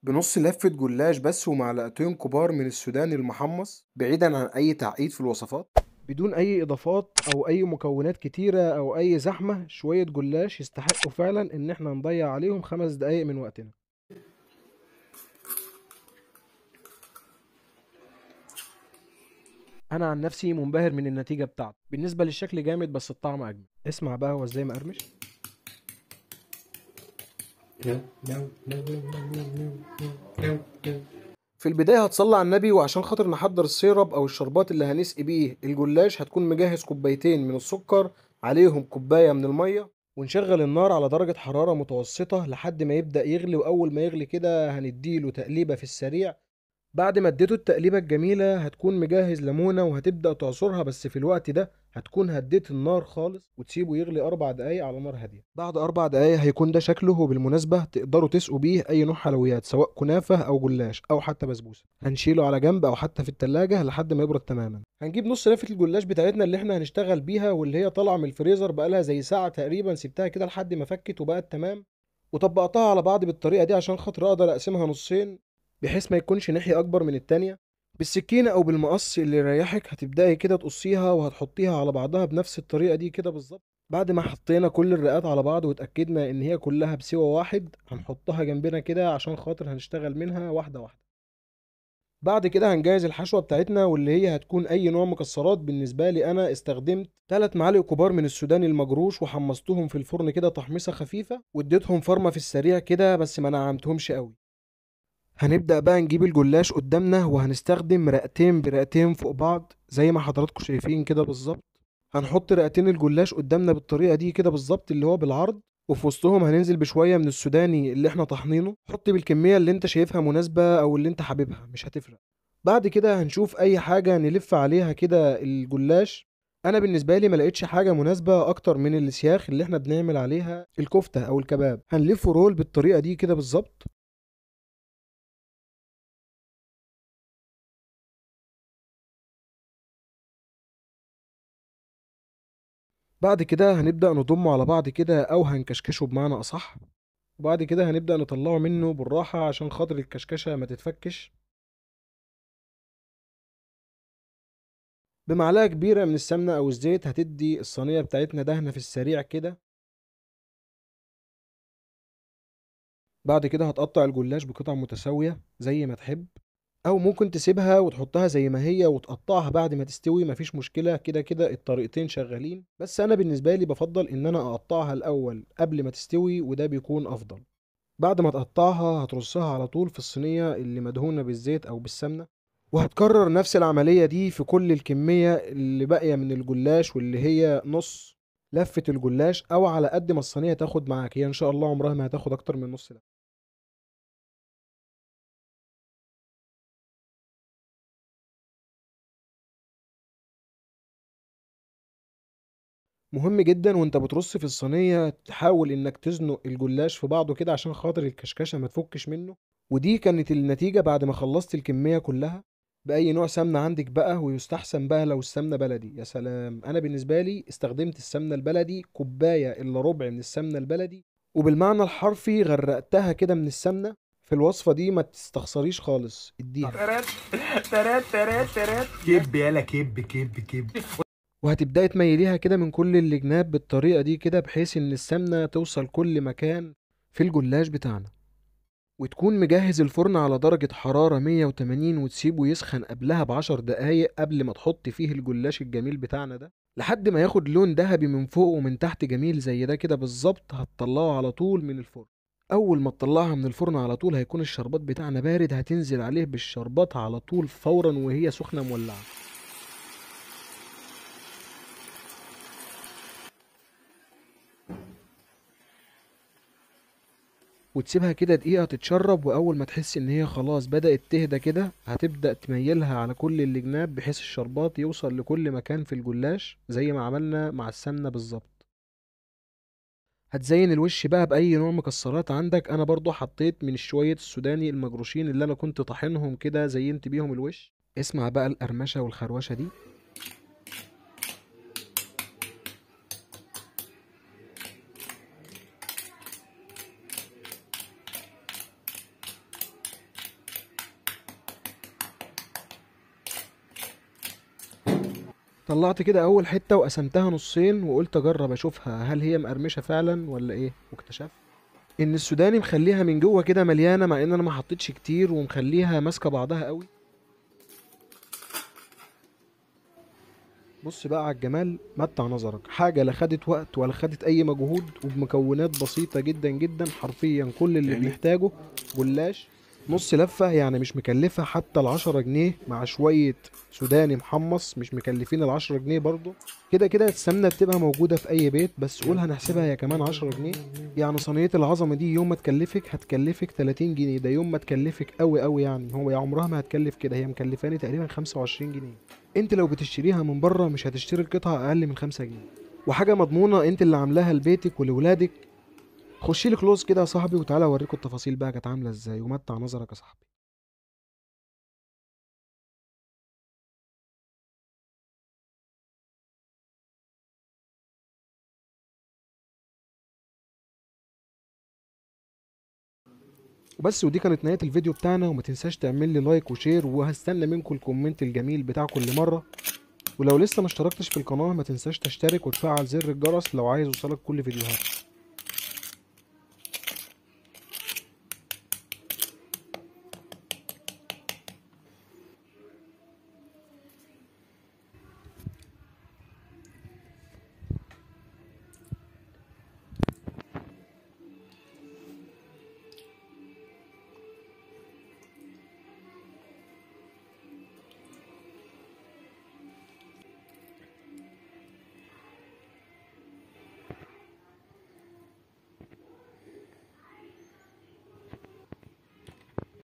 بنص لفة جلاش بس ومعلقتين كبار من السوداني المحمص بعيدا عن أي تعقيد في الوصفات، بدون أي إضافات أو أي مكونات كتيرة أو أي زحمة. شوية جلاش يستحقوا فعلا إن احنا نضيع عليهم 5 دقايق من وقتنا. أنا عن نفسي منبهر من النتيجة بتاعته. بالنسبة للشكل جامد بس الطعم أجمل. اسمع بقى هو ازاي مقرمش. في البداية هتصلي على النبي، وعشان خاطر نحضر السيرب أو الشربات اللي هنسقي بيه الجلاش هتكون مجهز كوبايتين من السكر، عليهم كوباية من المية، ونشغل النار على درجة حرارة متوسطة لحد ما يبدأ يغلي. وأول ما يغلي كده هنديله تقليبة في السريع. بعد ما اديته التقليبة الجميلة هتكون مجهز ليمونة وهتبدأ تعصرها، بس في الوقت ده هتكون هديت النار خالص وتسيبه يغلي 4 دقايق على نار هادية. بعد 4 دقايق هيكون ده شكله. وبالمناسبة تقدروا تسقوا بيه أي نوع حلويات، سواء كنافة أو جلاش أو حتى بسبوسة. هنشيله على جنب أو حتى في التلاجة لحد ما يبرد تماما. هنجيب نص لفة الجلاش بتاعتنا اللي احنا هنشتغل بيها، واللي هي طالعة من الفريزر بقالها زي ساعة تقريبا، سبتها كده لحد ما فكت وبقت تمام، وطبقتها على بعض بالطريقة دي عشان خاطر أقدر أقسمها نصين بحيث ما يكونش ناحية أكبر من التانية. بالسكينة أو بالمقص اللي يريحك هتبدأي كده تقصيها وهتحطيها على بعضها بنفس الطريقة دي كده بالظبط. بعد ما حطينا كل الرقات على بعض واتأكدنا إن هي كلها بسوى واحد هنحطها جنبنا كده عشان خاطر هنشتغل منها واحدة واحدة. بعد كده هنجهز الحشوة بتاعتنا، واللي هي هتكون أي نوع مكسرات. بالنسبة لي أنا استخدمت 3 معالق كبار من السوداني المجروش وحمصتهم في الفرن كده تحميصة خفيفة، واديتهم فرمة في السريع كده بس ما نعمتهمش قوي. هنبدأ بقى نجيب الجلاش قدامنا وهنستخدم رقتين برقتين فوق بعض زي ما حضراتكم شايفين كده بالظبط. هنحط رقتين الجلاش قدامنا بالطريقة دي كده بالظبط اللي هو بالعرض، وفي وسطهم هننزل بشوية من السوداني اللي احنا طحنينه. حط بالكمية اللي انت شايفها مناسبة او اللي انت حاببها، مش هتفرق. بعد كده هنشوف اي حاجة نلف عليها كده الجلاش. انا بالنسبة لي ما لقيتش حاجة مناسبة اكتر من السياخ اللي احنا بنعمل عليها الكفتة او الكباب. هنلفه رول بالطريقة دي كده بالظبط. بعد كده هنبدأ نضمه على بعض كده أو هنكشكشه بمعنى أصح. وبعد كده هنبدأ نطلعه منه بالراحة عشان خاطر الكشكشة ما تتفكش. بمعلقة كبيرة من السمنة أو الزيت هتدي الصينية بتاعتنا دهنة في السريع كده. بعد كده هتقطع الجلاش بقطع متساوية زي ما تحب، أو ممكن تسيبها وتحطها زي ما هي وتقطعها بعد ما تستوي، مفيش مشكلة. كده كده الطريقتين شغالين، بس أنا بالنسبة لي بفضل إن أنا أقطعها الأول قبل ما تستوي وده بيكون أفضل. بعد ما تقطعها هترصها على طول في الصينية اللي مدهونة بالزيت أو بالسمنة، وهتكرر نفس العملية دي في كل الكمية اللي باقية من الجلاش، واللي هي نص لفة الجلاش أو على قد ما الصينية تاخد معاك. هي إن شاء الله عمرها ما هتاخد أكتر من نص لفة. مهم جدا وانت بترص في الصينية تحاول انك تزنق الجلاش في بعضه كده عشان خاطر الكشكشة ما تفكش منه. ودي كانت النتيجة بعد ما خلصت الكمية كلها. بأي نوع سمنة عندك بقى، ويستحسن بقى لو السمنة بلدي يا سلام. أنا بالنسبة لي استخدمت السمنة البلدي كوباية إلا ربع من السمنة البلدي، وبالمعنى الحرفي غرقتها كده من السمنة. في الوصفة دي ما تستخسريش خالص، اديها ترات ترات ترات ترات كب يالا كب كب كب. وهتبدأي تميليها كده من كل الجناب بالطريقة دي كده بحيث ان السمنة توصل كل مكان في الجلاش بتاعنا. وتكون مجهز الفرن على درجة حرارة 180 وتسيبه يسخن قبلها ب10 دقايق قبل ما تحط فيه الجلاش الجميل بتاعنا ده لحد ما ياخد لون ذهبي من فوق ومن تحت جميل زي ده كده بالظبط. هتطلعه على طول من الفرن. اول ما تطلعها من الفرن على طول هيكون الشربات بتاعنا بارد، هتنزل عليه بالشربات على طول فورا وهي سخنة مولعة. وتسيبها كده دقيقة تتشرب، وأول ما تحس إن هي خلاص بدأت تهدى كده هتبدأ تميلها على كل الجناب بحيث الشربات يوصل لكل مكان في الجلاش زي ما عملنا مع السمنة بالظبط. هتزين الوش بقى بأي نوع مكسرات عندك. أنا برضو حطيت من شوية السوداني المجروشين اللي أنا كنت طحنهم كده، زينت بيهم الوش. اسمع بقى القرمشة والخروشة دي. طلعت كده اول حتة وقسمتها نصين وقلت اجرب اشوفها هل هي مقرمشة فعلا ولا ايه، واكتشفت ان السوداني مخليها من جوه كده مليانة، مع ان انا ما حطيتش كتير، ومخليها ماسكة بعضها قوي. بص بقى على الجمال، متع نظرك، حاجة لا خدت وقت ولا خدت أي مجهود، وبمكونات بسيطة جدا جدا، حرفيا كل اللي بنحتاجه جلاش نص لفة، يعني مش مكلفة حتى ال10 جنيه، مع شوية سوداني محمص مش مكلفين ال10 جنيه برضو. كده كده السمنة بتبقى موجودة في أي بيت، بس قول هنحسبها هي كمان 10 جنيه. يعني صينية العظمة دي يوم ما تكلفك هتكلفك 30 جنيه، ده يوم ما تكلفك أوي أوي، يعني هو يا عمرها ما هتكلف كده، هي مكلفاني تقريبا 25 جنيه. انت لو بتشتريها من بره مش هتشتري القطعة اقل من 5 جنيه، وحاجة مضمونة انت اللي عاملاها لبيتك ولولادك. خشي لي كلوز كده يا صاحبي وتعالى اوريكم التفاصيل بقى كانت عاملة ازاي، ومتع نظرك يا صاحبي. وبس، ودي كانت نهاية الفيديو بتاعنا، وما تنساش تعمل لي لايك وشير، وهستنى منكم الكومنت الجميل بتاع كل مرة. ولو لسه ما اشتركتش في القناة ما تنساش تشترك وتفعل زر الجرس لو عايز يوصلك كل فيديوهات.